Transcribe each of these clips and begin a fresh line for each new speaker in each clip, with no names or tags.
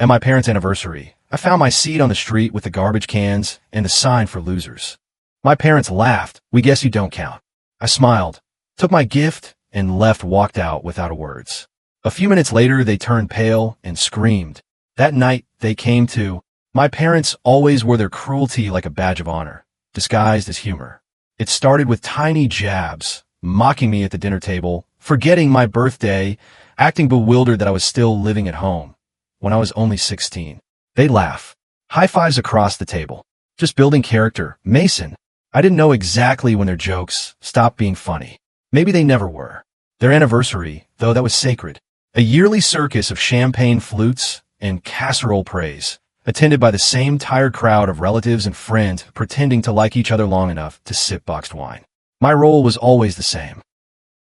At my parents' anniversary, I found my seat on the street with the garbage cans and the sign for losers. My parents laughed. "We guess you don't count." I smiled, took my gift, and walked out without a words. A few minutes later, they turned pale and screamed. That night, they came to. My parents always wore their cruelty like a badge of honor, disguised as humor. It started with tiny jabs, mocking me at the dinner table, forgetting my birthday, acting bewildered that I was still living at home when I was only 16. They'd laugh. High fives across the table. Just building character. Mason. I didn't know exactly when their jokes stopped being funny. Maybe they never were. Their anniversary, though, that was sacred. A yearly circus of champagne flutes and casserole praise, attended by the same tired crowd of relatives and friends pretending to like each other long enough to sip boxed wine. My role was always the same.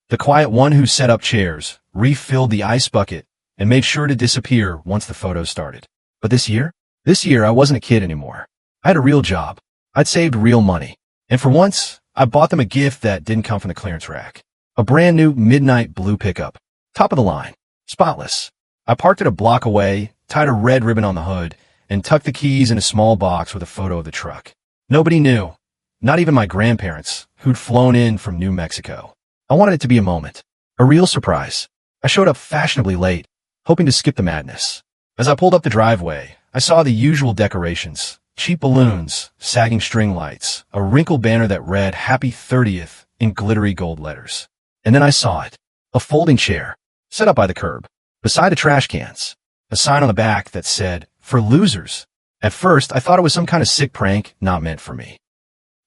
The quiet one who set up chairs, refilled the ice bucket, and made sure to disappear once the photos started. But this year I wasn't a kid anymore. I had a real job. I'd saved real money. And for once, I bought them a gift that didn't come from the clearance rack. A brand new midnight blue pickup. Top of the line. Spotless. I parked it a block away, tied a red ribbon on the hood, and tucked the keys in a small box with a photo of the truck. Nobody knew. Not even my grandparents, who'd flown in from New Mexico. I wanted it to be a moment. A real surprise. I showed up fashionably late, hoping to skip the madness. As I pulled up the driveway, I saw the usual decorations. Cheap balloons, sagging string lights, a wrinkled banner that read Happy 30th in glittery gold letters. And then I saw it. A folding chair, set up by the curb, beside the trash cans. A sign on the back that said, "For losers." At first, I thought it was some kind of sick prank not meant for me.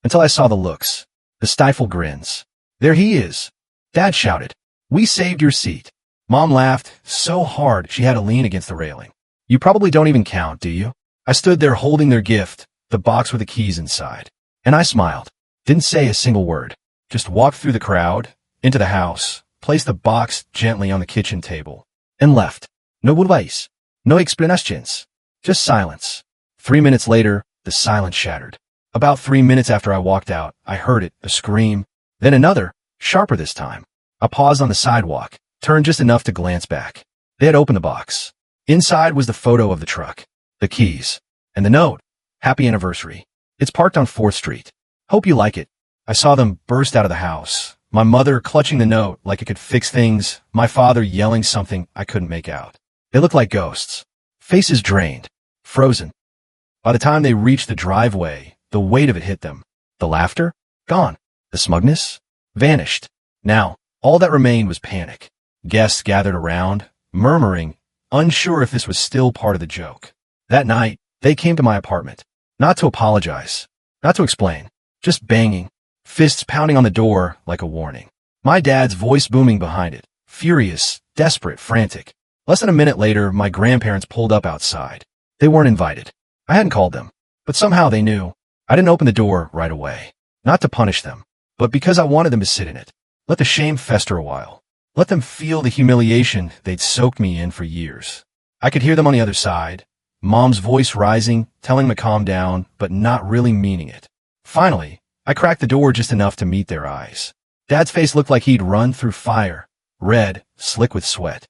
Until I saw the looks, the stifled grins. "There he is." Dad shouted, "We saved your seat." Mom laughed so hard she had to lean against the railing. "You probably don't even count, do you?" I stood there holding their gift, the box with the keys inside. And I smiled. Didn't say a single word. Just walked through the crowd, into the house, placed the box gently on the kitchen table, and left. No goodbyes. No explanations. Just silence. 3 minutes later, the silence shattered. About 3 minutes after I walked out, I heard it, a scream, then another, sharper this time. I paused on the sidewalk, turned just enough to glance back. They had opened the box. Inside was the photo of the truck, the keys, and the note. "Happy anniversary. It's parked on 4th Street. Hope you like it." I saw them burst out of the house, my mother clutching the note like it could fix things, my father yelling something I couldn't make out. They looked like ghosts. Faces drained, frozen. By the time they reached the driveway, the weight of it hit them. The laughter? Gone. The smugness? Vanished. Now, all that remained was panic. Guests gathered around, murmuring, unsure if this was still part of the joke. That night, they came to my apartment. Not to apologize. Not to explain. Just banging. Fists pounding on the door like a warning. My dad's voice booming behind it. Furious, desperate, frantic. Less than a minute later, my grandparents pulled up outside. They weren't invited. I hadn't called them. But somehow they knew. I didn't open the door right away. Not to punish them, but because I wanted them to sit in it. Let the shame fester a while. Let them feel the humiliation they'd soaked me in for years. I could hear them on the other side. Mom's voice rising, telling them to calm down, but not really meaning it. Finally, I cracked the door just enough to meet their eyes. Dad's face looked like he'd run through fire, red, slick with sweat.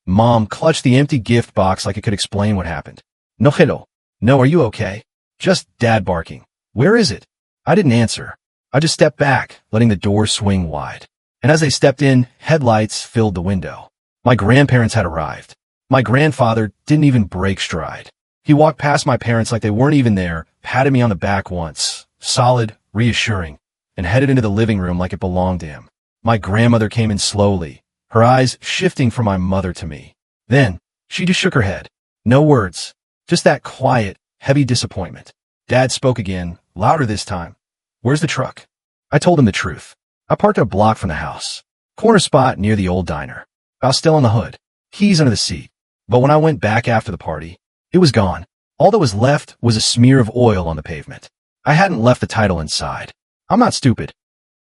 Mom clutched the empty gift box like it could explain what happened. "No, hello. No, are you okay?" Just Dad barking. "Where is it?" I didn't answer. I just stepped back, letting the door swing wide. And as they stepped in, headlights filled the window. My grandparents had arrived. My grandfather didn't even break stride. He walked past my parents like they weren't even there, patted me on the back once, solid, reassuring, and headed into the living room like it belonged to him. My grandmother came in slowly, her eyes shifting from my mother to me. Then, she just shook her head. No words, just that quiet, heavy disappointment. Dad spoke again, louder this time. "Where's the truck?" I told him the truth. I parked a block from the house. Corner spot near the old diner. I was still on the hood. Keys under the seat. But when I went back after the party, it was gone. All that was left was a smear of oil on the pavement. I hadn't left the title inside. I'm not stupid.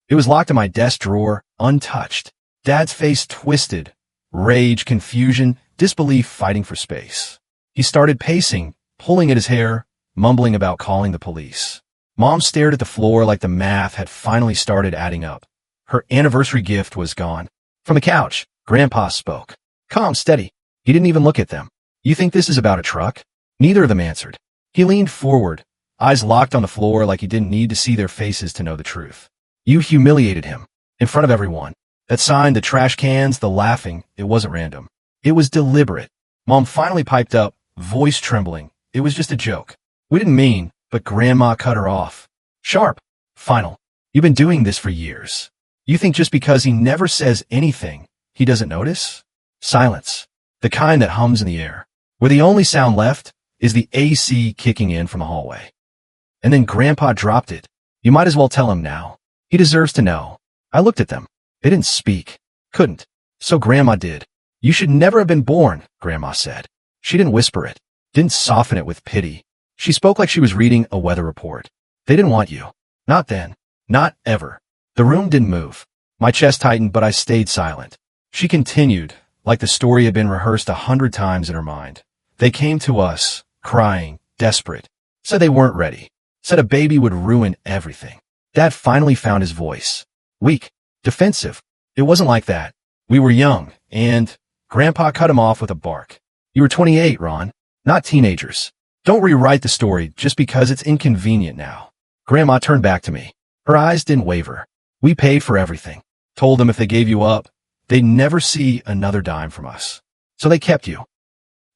It was locked in my desk drawer, untouched. Dad's face twisted. Rage, confusion, disbelief fighting for space. He started pacing, pulling at his hair, mumbling about calling the police. Mom stared at the floor like the math had finally started adding up. Her anniversary gift was gone. From the couch, Grandpa spoke. Calm, steady. He didn't even look at them. You think this is about a truck? Neither of them answered. He leaned forward, eyes locked on the floor like he didn't need to see their faces to know the truth. You humiliated him, in front of everyone. That sign, the trash cans, the laughing, it wasn't random. It was deliberate. Mom finally piped up, voice trembling. It was just a joke. We didn't mean, but Grandma cut her off. Sharp. Final. You've been doing this for years. You think just because he never says anything, he doesn't notice? Silence. The kind that hums in the air, where the only sound left is the AC kicking in from the hallway. And then Grandpa dropped it. You might as well tell him now. He deserves to know. I looked at them. They didn't speak. Couldn't. So Grandma did. You should never have been born, Grandma said. She didn't whisper it. Didn't soften it with pity. She spoke like she was reading a weather report. They didn't want you. Not then. Not ever. The room didn't move. My chest tightened, but I stayed silent. She continued, like the story had been rehearsed 100 times in her mind. They came to us, crying, desperate. Said they weren't ready. Said a baby would ruin everything. Dad finally found his voice. Weak. Defensive. It wasn't like that. We were young, and Grandpa cut him off with a bark. You were 28, Ron. Not teenagers. Don't rewrite the story just because it's inconvenient now. Grandma turned back to me. Her eyes didn't waver. We paid for everything. Told them if they gave you up, they'd never see another dime from us. So they kept you.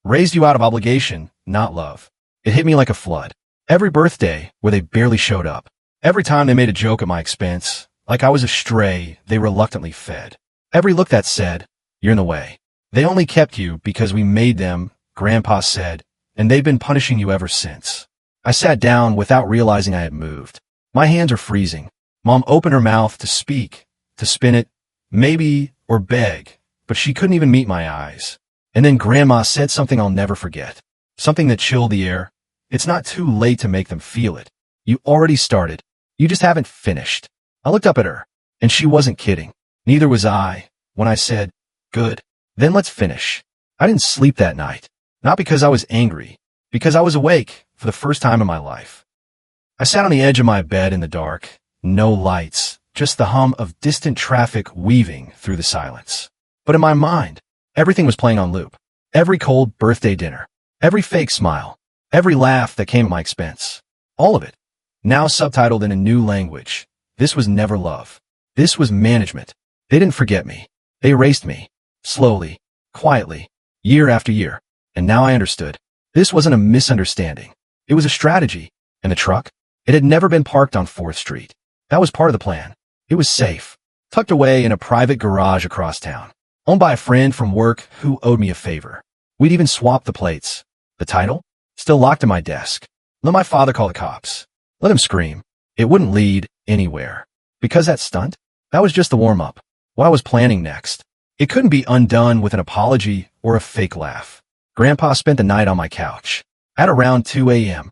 Raised you out of obligation, not love. It hit me like a flood. Every birthday where they barely showed up. Every time they made a joke at my expense, like I was a stray they reluctantly fed. Every look that said, you're in the way. They only kept you because we made them, Grandpa said, and they've been punishing you ever since. I sat down without realizing I had moved. My hands are freezing. Mom opened her mouth to speak, to spin it, maybe, or beg, but she couldn't even meet my eyes. And then Grandma said something I'll never forget. Something that chilled the air. It's not too late to make them feel it. You already started. You just haven't finished. I looked up at her, and she wasn't kidding. Neither was I, when I said, good, then let's finish. I didn't sleep that night. Not because I was angry, because I was awake for the first time in my life. I sat on the edge of my bed in the dark, no lights, just the hum of distant traffic weaving through the silence. But in my mind, everything was playing on loop. Every cold birthday dinner, every fake smile, every laugh that came at my expense. All of it. Now subtitled in a new language. This was never love. This was management. They didn't forget me. They erased me. Slowly, quietly, year after year. And now I understood. This wasn't a misunderstanding. It was a strategy. And the truck? It had never been parked on 4th Street. That was part of the plan. It was safe. Tucked away in a private garage across town. Owned by a friend from work who owed me a favor. We'd even swapped the plates. The title? Still locked in my desk. Let my father call the cops. Let him scream. It wouldn't lead anywhere. Because that stunt? That was just the warm-up. What I was planning next. It couldn't be undone with an apology or a fake laugh. Grandpa spent the night on my couch. At around 2 a.m.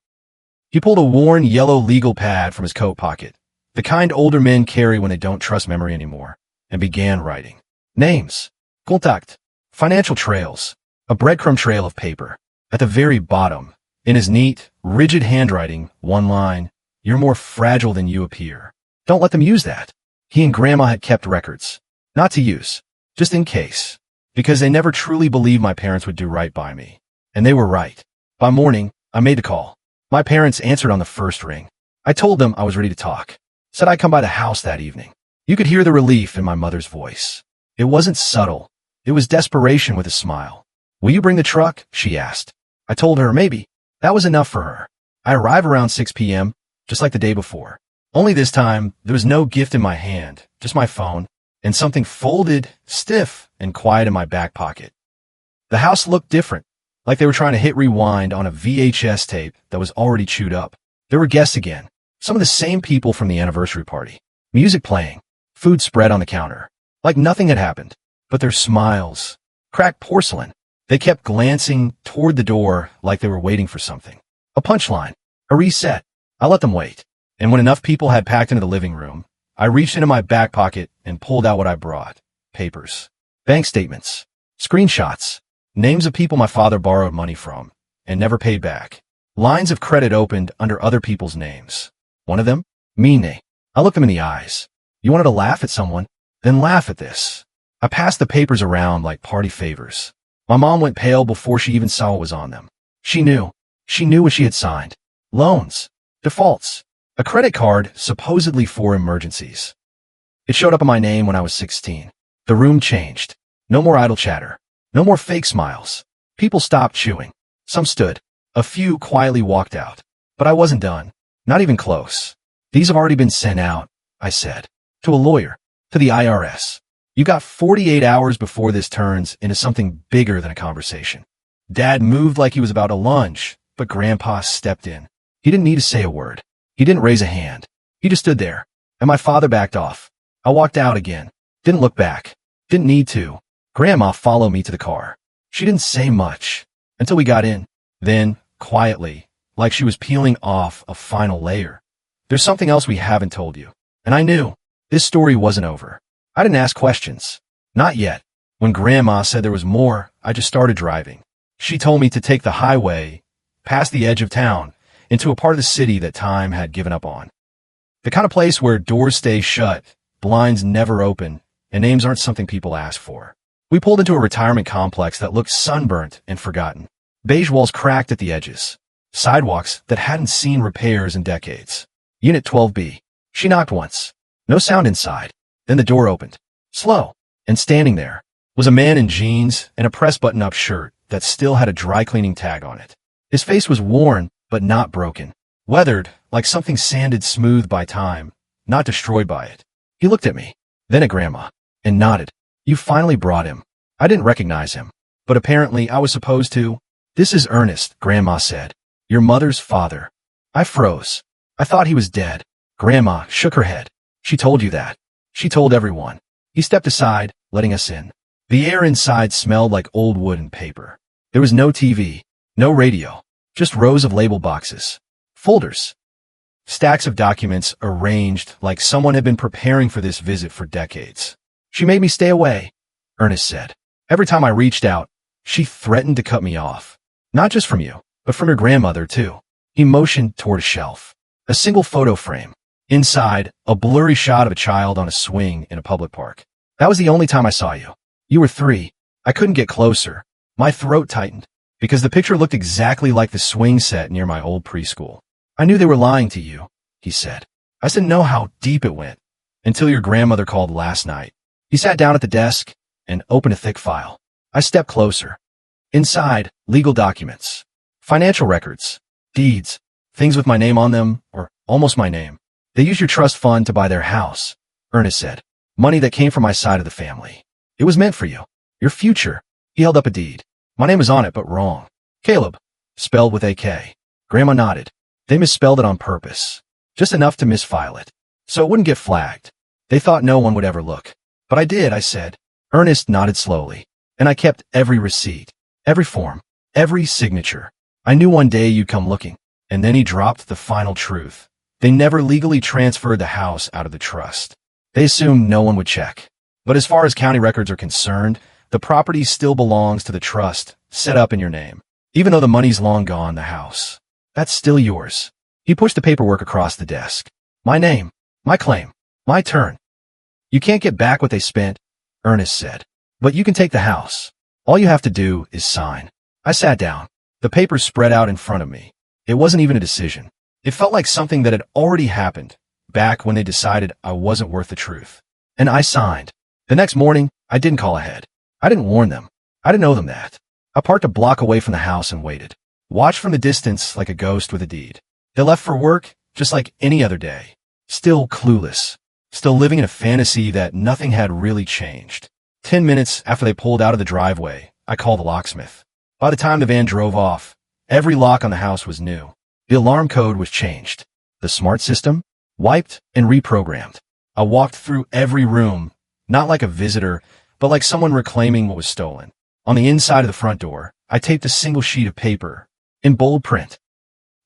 He pulled a worn yellow legal pad from his coat pocket, the kind older men carry when they don't trust memory anymore, and began writing. Names. Contact. Financial trails. A breadcrumb trail of paper. At the very bottom, in his neat, rigid handwriting, one line, you're more fragile than you appear. Don't let them use that. He and Grandma had kept records. Not to use. Just in case. Because they never truly believed my parents would do right by me. And they were right. By morning, I made the call. My parents answered on the first ring. I told them I was ready to talk. Said I'd come by the house that evening. You could hear the relief in my mother's voice. It wasn't subtle. It was desperation with a smile. Will you bring the truck? She asked. I told her maybe. That was enough for her. I arrived around 6 p.m., just like the day before. Only this time, there was no gift in my hand, just my phone, and something folded, stiff, and quiet in my back pocket. The house looked different, like they were trying to hit rewind on a VHS tape that was already chewed up. There were guests again, some of the same people from the anniversary party. Music playing, food spread on the counter, like nothing had happened. But their smiles, cracked porcelain. They kept glancing toward the door like they were waiting for something. A punchline, a reset. I let them wait. And when enough people had packed into the living room, I reached into my back pocket and pulled out what I brought. Papers, bank statements, screenshots, names of people my father borrowed money from and never paid back. Lines of credit opened under other people's names. One of them? Mine. I looked them in the eyes. You wanted to laugh at someone? Then laugh at this. I passed the papers around like party favors. My mom went pale before she even saw what was on them. She knew. She knew what she had signed. Loans. Defaults. A credit card supposedly for emergencies. It showed up in my name when I was 16. The room changed. No more idle chatter. No more fake smiles. People stopped chewing. Some stood. A few quietly walked out. But I wasn't done. Not even close. These have already been sent out, I said. To a lawyer. To the IRS. You got 48 hours before this turns into something bigger than a conversation. Dad moved like he was about to lunge, but Grandpa stepped in. He didn't need to say a word. He didn't raise a hand. He just stood there. And my father backed off. I walked out again. Didn't look back. Didn't need to. Grandma followed me to the car. She didn't say much until we got in. Then, quietly, like she was peeling off a final layer. There's something else we haven't told you. And I knew. This story wasn't over. I didn't ask questions. Not yet. When Grandma said there was more, I just started driving. She told me to take the highway, past the edge of town, into a part of the city that time had given up on. The kind of place where doors stay shut, blinds never open, and names aren't something people ask for. We pulled into a retirement complex that looked sunburnt and forgotten. Beige walls cracked at the edges. Sidewalks that hadn't seen repairs in decades. Unit 12B. She knocked once. No sound inside. Then the door opened. Slow. And standing there was a man in jeans and a press button-up shirt that still had a dry cleaning tag on it. His face was worn, but not broken. Weathered, like something sanded smooth by time, not destroyed by it. He looked at me, then at Grandma, and nodded. You finally brought him. I didn't recognize him, but apparently I was supposed to. This is Ernest, Grandma said. Your mother's father. I froze. I thought he was dead. Grandma shook her head. She told you that. She told everyone. He stepped aside, letting us in. The air inside smelled like old wood and paper. There was no TV, no radio, just rows of label boxes, folders, stacks of documents arranged like someone had been preparing for this visit for decades. She made me stay away, Ernest said. Every time I reached out, she threatened to cut me off. Not just from you, but from your grandmother, too. He motioned toward a shelf. A single photo frame. Inside, a blurry shot of a child on a swing in a public park. That was the only time I saw you. You were 3. I couldn't get closer. My throat tightened, because the picture looked exactly like the swing set near my old preschool. I knew they were lying to you, he said. I didn't know how deep it went, until your grandmother called last night. He sat down at the desk and opened a thick file. I stepped closer. Inside, legal documents, financial records, deeds, things with my name on them, or almost my name. They used your trust fund to buy their house, Ernest said. Money that came from my side of the family. It was meant for you. Your future. He held up a deed. My name was on it, but wrong. Caleb. Spelled with AK. Grandma nodded. They misspelled it on purpose. Just enough to misfile it. So it wouldn't get flagged. They thought no one would ever look. But I did, I said. Ernest nodded slowly. And I kept every receipt. Every form. Every signature. I knew one day you'd come looking. And then he dropped the final truth. They never legally transferred the house out of the trust. They assumed no one would check. But as far as county records are concerned, the property still belongs to the trust, set up in your name. Even though the money's long gone, the house. That's still yours. He pushed the paperwork across the desk. My name. My claim. My turn. You can't get back what they spent, Ernest said. But you can take the house. All you have to do is sign. I sat down. The papers spread out in front of me. It wasn't even a decision. It felt like something that had already happened, back when they decided I wasn't worth the truth. And I signed. The next morning, I didn't call ahead. I didn't warn them. I didn't owe them that. I parked a block away from the house and waited. Watched from the distance like a ghost with a deed. They left for work, just like any other day. Still clueless. Still living in a fantasy that nothing had really changed. 10 minutes after they pulled out of the driveway, I called the locksmith. By the time the van drove off, every lock on the house was new. The alarm code was changed. The smart system? Wiped and reprogrammed. I walked through every room, not like a visitor, but like someone reclaiming what was stolen. On the inside of the front door, I taped a single sheet of paper, in bold print.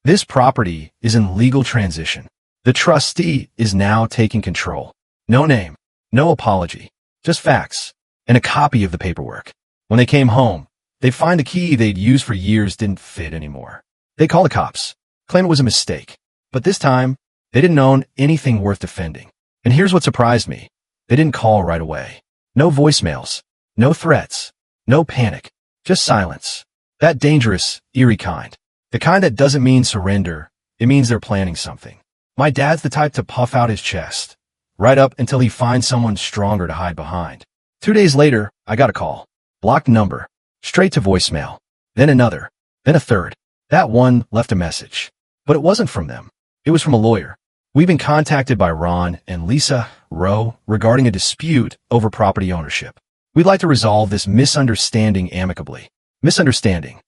This property is in legal transition. The trustee is now taking control. No name, no apology, just facts, and a copy of the paperwork. When they came home, they'd find the key they'd used for years didn't fit anymore. They called the cops. Claim it was a mistake. But this time, they didn't own anything worth defending. And here's what surprised me. They didn't call right away. No voicemails. No threats. No panic. Just silence. That dangerous, eerie kind. The kind that doesn't mean surrender, it means they're planning something. My dad's the type to puff out his chest, right up until he finds someone stronger to hide behind. 2 days later, I got a call. Blocked number. Straight to voicemail. Then another. Then a third. That one left a message. But it wasn't from them. It was from a lawyer. We've been contacted by Ron and Lisa Rowe regarding a dispute over property ownership. We'd like to resolve this misunderstanding amicably. Misunderstanding.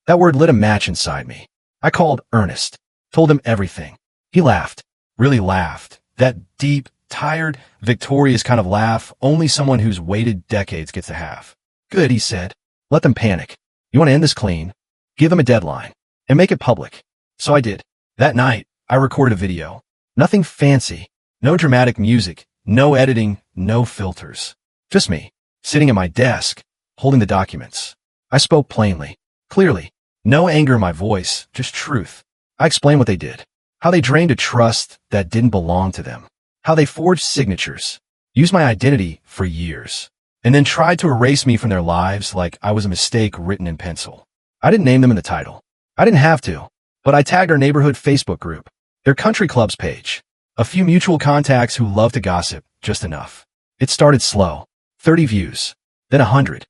That word lit a match inside me. I called Ernest. Told him everything. He laughed. Really laughed. That deep, tired, victorious kind of laugh only someone who's waited decades gets to have. Good, he said. Let them panic. You want to end this clean? Give them a deadline. And make it public. So I did. That night, I recorded a video. Nothing fancy. No dramatic music. No editing. No filters. Just me, sitting at my desk, holding the documents. I spoke plainly, clearly. No anger in my voice, just truth. I explained what they did. How they drained a trust that didn't belong to them. How they forged signatures, used my identity for years, and then tried to erase me from their lives like I was a mistake written in pencil. I didn't name them in the title. I didn't have to, but I tagged our neighborhood Facebook group, their country clubs page, a few mutual contacts who love to gossip, just enough. It started slow, 30 views, then 100.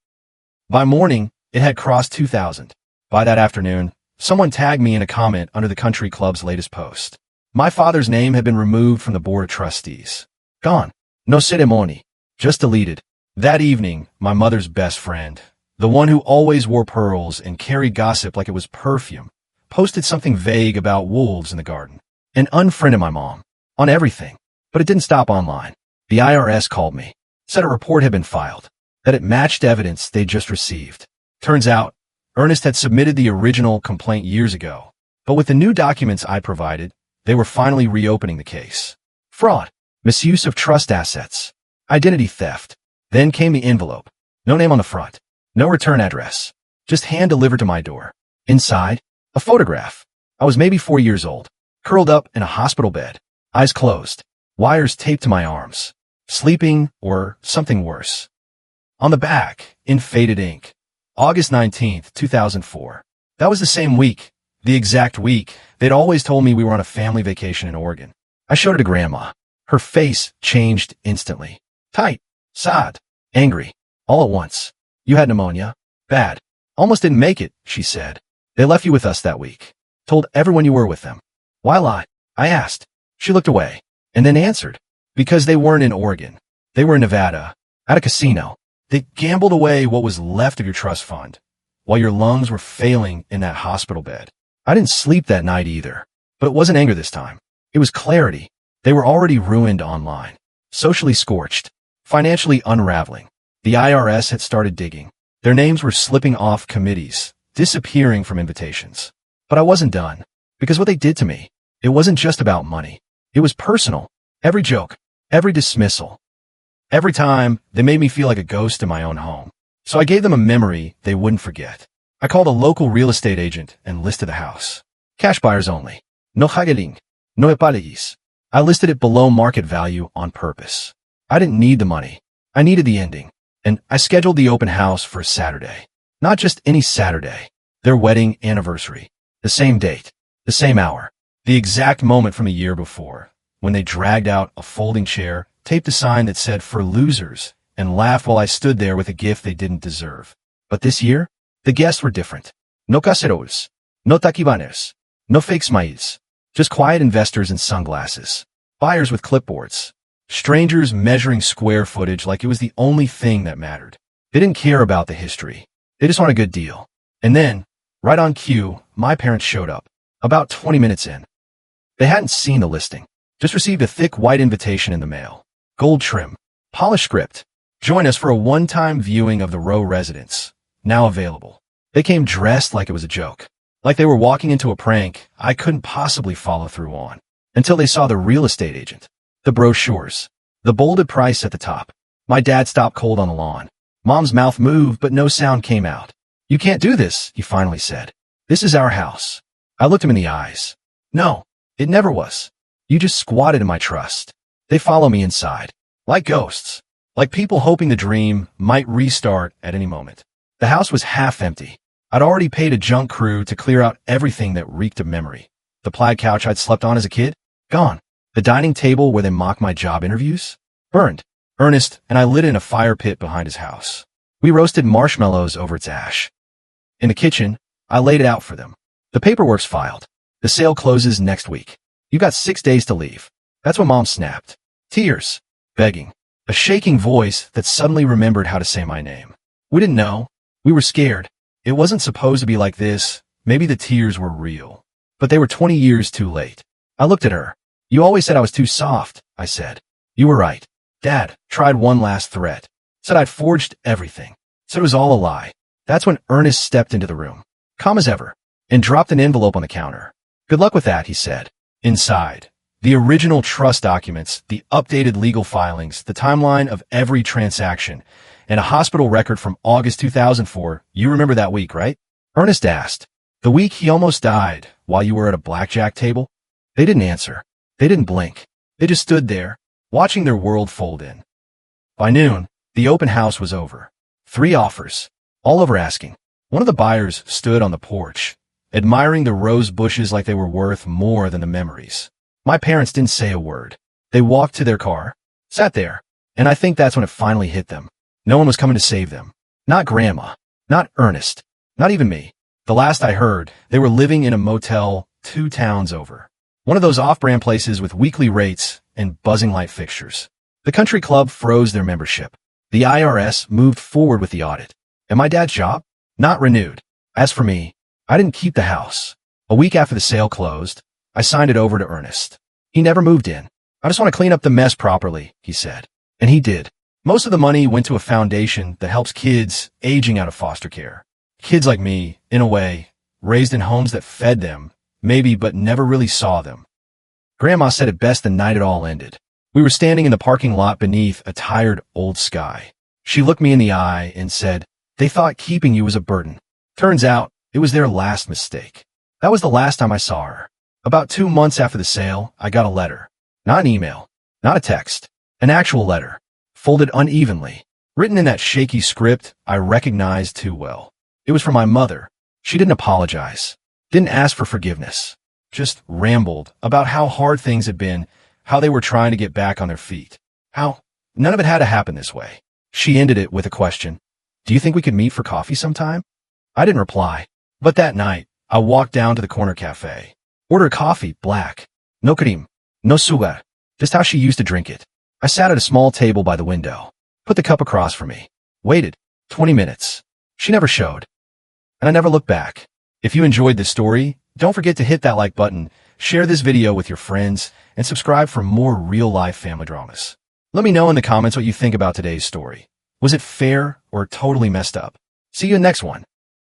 By morning, it had crossed 2,000. By that afternoon, someone tagged me in a comment under the country club's latest post. My father's name had been removed from the board of trustees. Gone. No ceremony. Just deleted. That evening, my mother's best friend, the one who always wore pearls and carried gossip like it was perfume, posted something vague about wolves in the garden, and unfriended my mom. On everything. But it didn't stop online. The IRS called me. Said a report had been filed. That it matched evidence they'd just received. Turns out, Ernest had submitted the original complaint years ago. But with the new documents I provided, they were finally reopening the case. Fraud. Misuse of trust assets. Identity theft. Then came the envelope. No name on the front. No return address. Just hand-delivered to my door. Inside, a photograph. I was maybe 4 years old. Curled up in a hospital bed. Eyes closed. Wires taped to my arms. Sleeping, or something worse. On the back, in faded ink, August 19th, 2004. That was the same week, the exact week. They'd always told me we were on a family vacation in Oregon. I showed it to Grandma. Her face changed instantly. Tight, sad, angry, all at once. You had pneumonia. Bad. Almost didn't make it, she said. They left you with us that week. Told everyone you were with them. Why lie? I asked. She looked away, and then answered. Because they weren't in Oregon. They were in Nevada, at a casino. They gambled away what was left of your trust fund, while your lungs were failing in that hospital bed. I didn't sleep that night either, but it wasn't anger this time. It was clarity. They were already ruined online, socially scorched, financially unraveling. The IRS had started digging. Their names were slipping off committees, disappearing from invitations. But I wasn't done, because what they did to me, it wasn't just about money. It was personal. Every joke, every dismissal. Every time, they made me feel like a ghost in my own home. So I gave them a memory they wouldn't forget. I called a local real estate agent and listed the house. Cash buyers only. No haggling. No epalagis. I listed it below market value on purpose. I didn't need the money. I needed the ending. And I scheduled the open house for a Saturday. Not just any Saturday. Their wedding anniversary. The same date. The same hour. The exact moment from a year before, when they dragged out a folding chair, taped a sign that said "For Losers," and laughed while I stood there with a gift they didn't deserve. But this year, the guests were different. No caceroles. No taquibanes. No fake smiles. Just quiet investors in sunglasses. Buyers with clipboards. Strangers measuring square footage like it was the only thing that mattered. They didn't care about the history. They just want a good deal. And then, right on cue, my parents showed up. About 20 minutes in. They hadn't seen the listing. Just received a thick white invitation in the mail. Gold trim. Polished script. Join us for a one-time viewing of the Rowe residence. Now available. They came dressed like it was a joke. Like they were walking into a prank I couldn't possibly follow through on. Until they saw the real estate agent. The brochures. The bolded price at the top. My dad stopped cold on the lawn. Mom's mouth moved, but no sound came out. You can't do this, he finally said. This is our house. I looked him in the eyes. No, it never was. You just squatted in my trust. They follow me inside. Like ghosts. Like people hoping the dream might restart at any moment. The house was half empty. I'd already paid a junk crew to clear out everything that reeked of memory. The plaid couch I'd slept on as a kid? Gone. The dining table where they mocked my job interviews? Burned. Ernest and I lit in a fire pit behind his house. We roasted marshmallows over its ash. In the kitchen, I laid it out for them. The paperwork's filed. The sale closes next week. You've got 6 days to leave. That's when Mom snapped. Tears. Begging. A shaking voice that suddenly remembered how to say my name. We didn't know. We were scared. It wasn't supposed to be like this. Maybe the tears were real. But they were 20 years too late. I looked at her. You always said I was too soft, I said. You were right. Dad tried one last threat. Said I'd forged everything. Said it was all a lie. That's when Ernest stepped into the room, calm as ever, and dropped an envelope on the counter. Good luck with that, he said. Inside, the original trust documents, the updated legal filings, the timeline of every transaction, and a hospital record from August 2004. You remember that week, right? Ernest asked. The week he almost died while you were at a blackjack table? They didn't answer. They didn't blink. They just stood there, watching their world fold in. By noon, the open house was over. 3 offers, all over asking. One of the buyers stood on the porch, admiring the rose bushes like they were worth more than the memories. My parents didn't say a word. They walked to their car, sat there, and I think that's when it finally hit them. No one was coming to save them. Not Grandma, not Ernest, not even me. The last I heard, they were living in a motel 2 towns over. One of those off-brand places with weekly rates and buzzing light fixtures. The country club froze their membership. The IRS moved forward with the audit. And my dad's job? Not renewed. As for me, I didn't keep the house. A week after the sale closed, I signed it over to Ernest. He never moved in. I just want to clean up the mess properly, he said. And he did. Most of the money went to a foundation that helps kids aging out of foster care. Kids like me, in a way, raised in homes that fed them, maybe, but never really saw them. Grandma said it best the night it all ended. We were standing in the parking lot beneath a tired old sky. She looked me in the eye and said, they thought keeping you was a burden. Turns out, it was their last mistake. That was the last time I saw her. About 2 months after the sale, I got a letter. Not an email, not a text, an actual letter, folded unevenly, written in that shaky script I recognized too well. It was from my mother. She didn't apologize, didn't ask for forgiveness, just rambled about how hard things had been, how they were trying to get back on their feet, how none of it had to happen this way. She ended it with a question. Do you think we could meet for coffee sometime? I didn't reply, but that night, I walked down to the corner cafe. Ordered a coffee, black. No cream, no sugar, just how she used to drink it. I sat at a small table by the window, put the cup across for me, waited 20 minutes. She never showed, and I never looked back. If you enjoyed this story, don't forget to hit that like button, share this video with your friends, and subscribe for more real-life family dramas. Let me know in the comments what you think about today's story. Was it fair or totally messed up? See you in the next one.